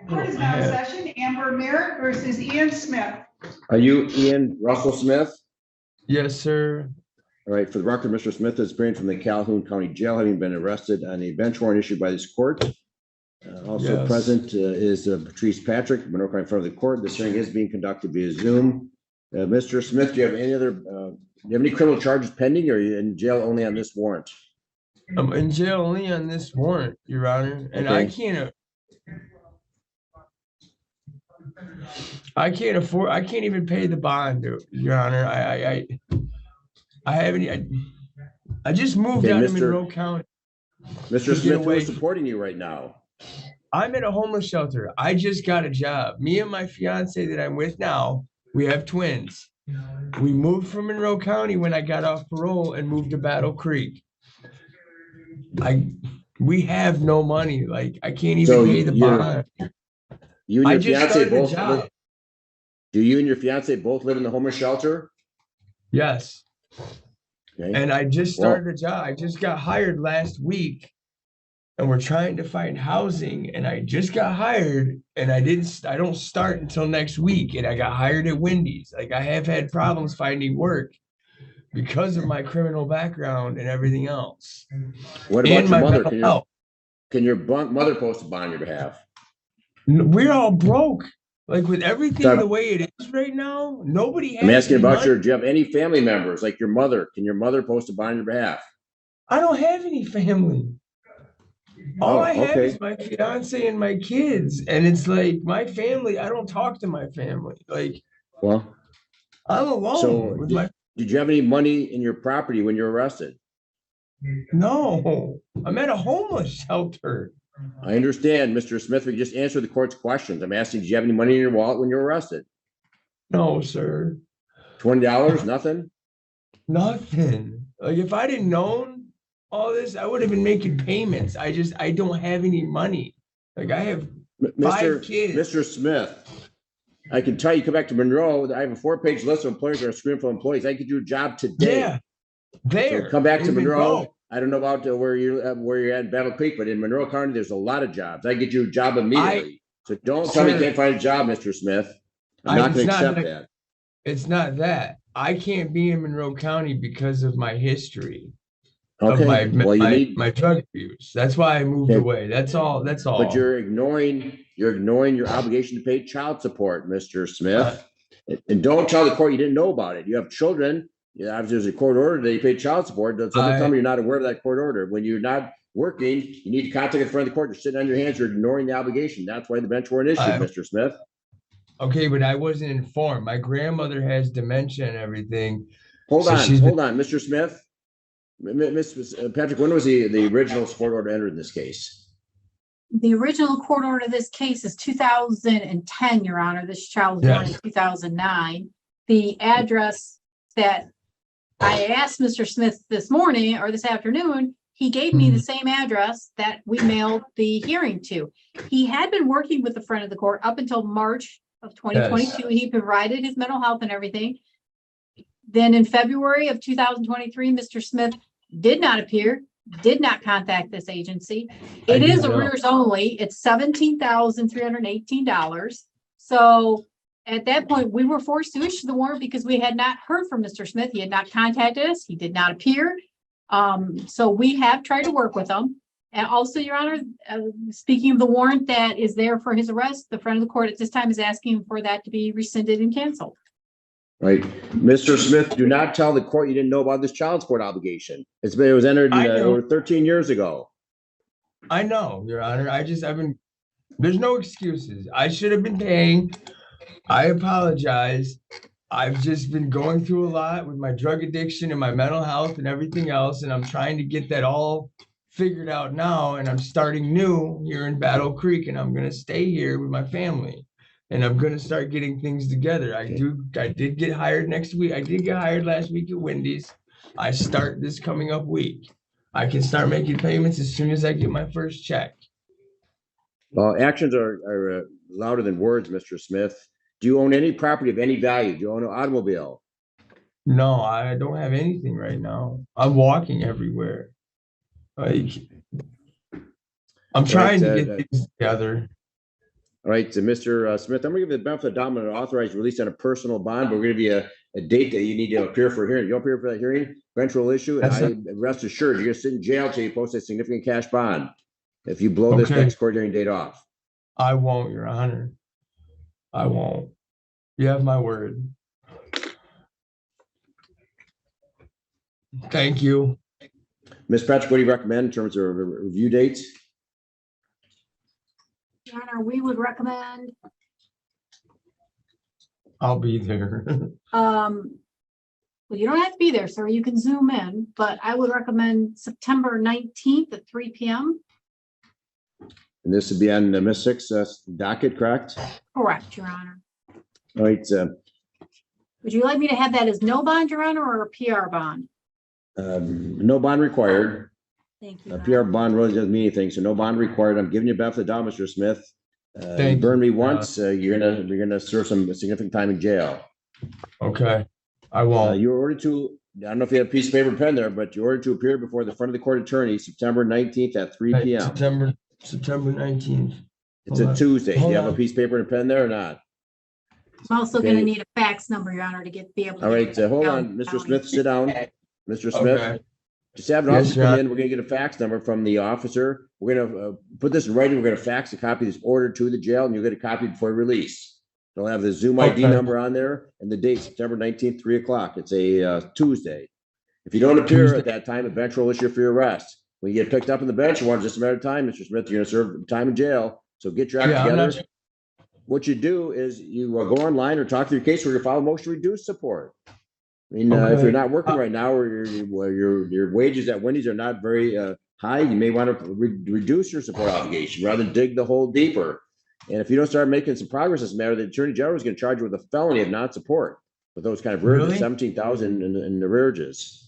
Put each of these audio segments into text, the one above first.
Court is now in session. Amber Merritt versus Ian Smith. Are you Ian Russell Smith? Yes, sir. All right, for the record, Mr. Smith is appearing from the Calhoun County Jail, having been arrested on a bench warrant issued by this court. Also Yes. present is Patrice Patrick, Monroe County in front of the court. This hearing is being conducted via Zoom. Mr. Smith, do you have any other, do you have any criminal charges pending, or are you in jail only on this warrant? I'm in jail only on this warrant, Your Honor, and Okay. I can't afford. I can't even pay the bond, Your Honor. I haven't. I just moved out of Monroe County. Mr. Smith, who is supporting you right now? I'm at a homeless shelter. I just got a job. Me and my fiance that I'm with now, we have twins. We moved from Monroe County when I got off parole and moved to Battle Creek. We have no money. Like, I can't even pay the bond. You and your fiance both live, do you and your fiance both live in the homeless shelter? Yes. Okay. And I just started a job. I just got hired last week, and we're trying to find housing, and I just got hired, and I don't start until next week, and I got hired at Wendy's. Like, I have had problems finding work because of my criminal background and everything else. What about your mother? Can your mother post a bond on your behalf? We're all broke. Like, with everything the way it is right now, nobody has. I'm asking about do you have any family members, like your mother? Can your mother post a bond on your behalf? I don't have any family. All I have is my fiance and my kids. And it's like, my family, I don't talk to my family. Like, well, I'm alone with my. Did you have any money in your property when you were arrested? No, I'm at a homeless shelter. I understand, Mr. Smith. We just answered the court's questions. I'm asking, did you have any money in your wallet when you were arrested? No, sir. $20? Nothing? Nothing. Like, if I didn't known all this, I would have been making payments. I don't have any money. Like, I have 5 kids. Mr. Smith, I can tell you, come back to Monroe. I have a 4-page list of employers that are screening for employees. I could do a job today. Yeah, there. So come back to Monroe. I don't know about where you're at in Battle Creek, but in Monroe County, there's a lot of jobs. I get you a job immediately. So don't tell me you can't find a job, Mr. Smith. I'm not going to accept that. It's not that. I can't be in Monroe County because of my history. Okay. Of my drug abuse. That's why I moved away. That's all. But you're ignoring your obligation to pay child support, Mr. Smith. And don't tell the court you didn't know about it. You have children. Yeah, if there's a court order that you pay child support, don't tell me you're not aware of that court order. When you're not working, you need to contact the front of the court. You're sitting on your hands. You're ignoring the obligation. That's why the bench warrant issued, Mr. Smith. Okay, but I wasn't informed. My grandmother has dementia and everything. Hold on, Mr. Smith. Miss Patrick, when was the original court order entered in this case? The original court order of this case is 2010, Your Honor. This child was born in 2009. The address that I asked Mr. Smith this morning or this afternoon, he gave me the same address that we mailed the hearing to. He had been working with the front of the court up until March of 2022. He provided his mental health and everything. Then in February of 2023, Mr. Smith did not appear, did not contact this agency. It is arrears only. It's $17,318. So at that point, we were forced to issue the warrant because we had not heard from Mr. Smith. He had not contacted us. He did not appear. So we have tried to work with him. And also, Your Honor, speaking of the warrant that is there for his arrest, the front of the court at this time is asking for that to be rescinded and canceled. Right. Mr. Smith, do not tell the court you didn't know about this child support obligation. It was entered over 13 years ago. I know, Your Honor. There's no excuses. I should have been paying. I apologize. I've just been going through a lot with my drug addiction and my mental health and everything else. And I'm trying to get that all figured out now. And I'm starting new here in Battle Creek, and I'm going to stay here with my family. And I'm going to start getting things together. I did get hired next week. I did get hired last week at Wendy's. I start this coming up week. I can start making payments as soon as I get my first check. Well, actions are louder than words, Mr. Smith. Do you own any property of any value? Do you own an automobile? No, I don't have anything right now. I'm walking everywhere. Like, I'm trying to get things together. All right, so Mr. Smith, I'm gonna give you the benefit of the doubt on an authorized release on a personal bond, but we're gonna give you a date that you need to appear for a hearing. You'll appear for that hearing, eventual issue, and I rest assured, you're gonna sit in jail till you post a significant cash bond. If you blow this next court hearing date off. I won't, Your Honor. I won't. You have my word. Thank you. Ms. Patrick, what do you recommend in terms of review dates? Your Honor, we would recommend, I'll be there. well, you don't have to be there, sir. You can zoom in, but I would recommend September 19th at 3 p.m. And this would be on Ms. Six's docket, correct? Correct, Your Honor. All right. Would you like me to have that as no bond, Your Honor, or a PR bond? No bond required. Thank you. A PR bond really doesn't mean anything, so no bond required. I'm giving you benefit of the doubt, Mr. Smith. You burned me once, you're gonna serve some significant time in jail. Okay, I won't. You were ordered to, I don't know if you have a piece of paper and pen there, but you're ordered to appear before the front of the court attorney September 19th at 3 p.m. September 19th. It's a Tuesday. Do you have a piece of paper and a pen there or not? I'm also going to need a fax number, Your Honor, to be able to. All right, hold on, Mr. Smith, sit down. Mr. Smith, Okay. just have an officer come in. We're gonna get a fax number from the officer. We're gonna put this in writing. We're gonna fax a copy of this order to the jail, and you'll get a copy before release. They'll have the Zoom ID number on there and the date, September 19th, 3 o'clock. It's a Tuesday. If you don't appear at that time, eventual issue for your arrest. When you get picked up on the bench, it's just a matter of time, Mr. Smith. You're gonna serve time in jail. So get your act together. What you do is you go online or talk to your caseworker, file a motion to reduce support. I mean, if you're not working right now, or your wages at Wendy's are not very high, you may want to reduce your support obligation rather than dig the hole deeper. And if you don't start making some progress in this matter, the Attorney General is going to charge you with a felony of non-support with those kind of arrears, 17,000 in arrearages.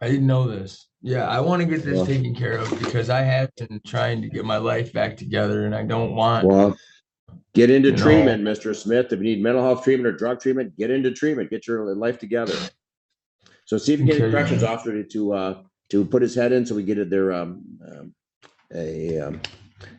I didn't know this. Yeah, I want to get this taken care of because I have been trying to get my life back together, and I don't want. Well, get into treatment, Mr. Smith. If you need mental health treatment or drug treatment, get into treatment. Get your life together. So see if you can get a corrections officer to put his head in, so we get their an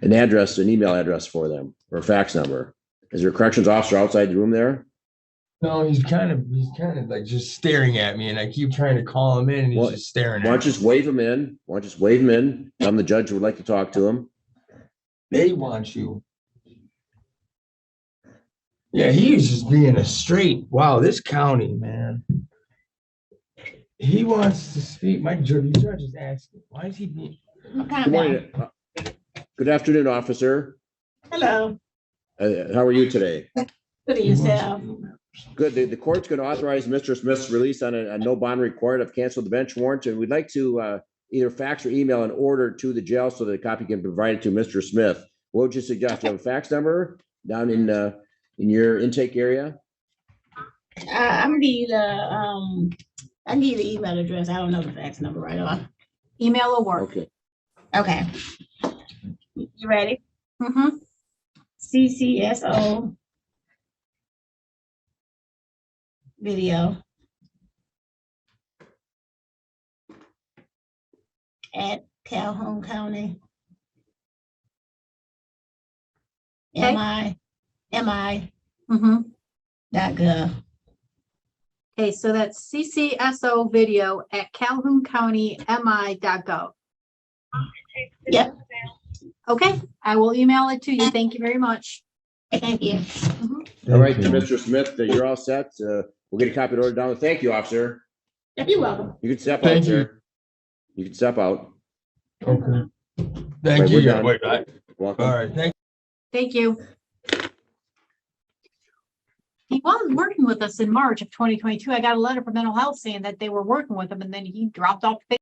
address, an email address for them, or a fax number. Is there a corrections officer outside the room there? No, he's kind of like just staring at me, and I keep trying to call him in, and he's just staring at me. Why don't you just wave him in? Tell him the judge would like to talk to him. They want you. Yeah, he is just being a straight. Wow, this county, man. He wants to speak. My judge is asking, why is he being? Good morning. Good afternoon, officer. Hello. How are you today? Good yourself. Good. The court's going to authorize Mr. Smith's release on a no bond required. I've canceled the bench warrant, and we'd like to either fax or email an order to the jail so that a copy can be provided to Mr. Smith. What would you suggest? You have a fax number down in your intake area? I need the email address. I don't know the fax number right on. Email will work. Okay. You ready? Mm-hmm. CCSO video at Calhoun County. Okay. MI.gov. Okay, so that's CCSO video at calhouncountymi.gov. Yep. Okay, I will email it to you. Thank you very much. Thank you. All right, Mr. Smith, you're all set. We'll get a copy of the order down. Thank you, officer. You're welcome. You can step out, sir. You can step out. Okay. Thank you. Wait, welcome. All right. Thank you. He was working with us in March of 2022. I got a letter from mental health saying that they were working with him, and then he dropped off the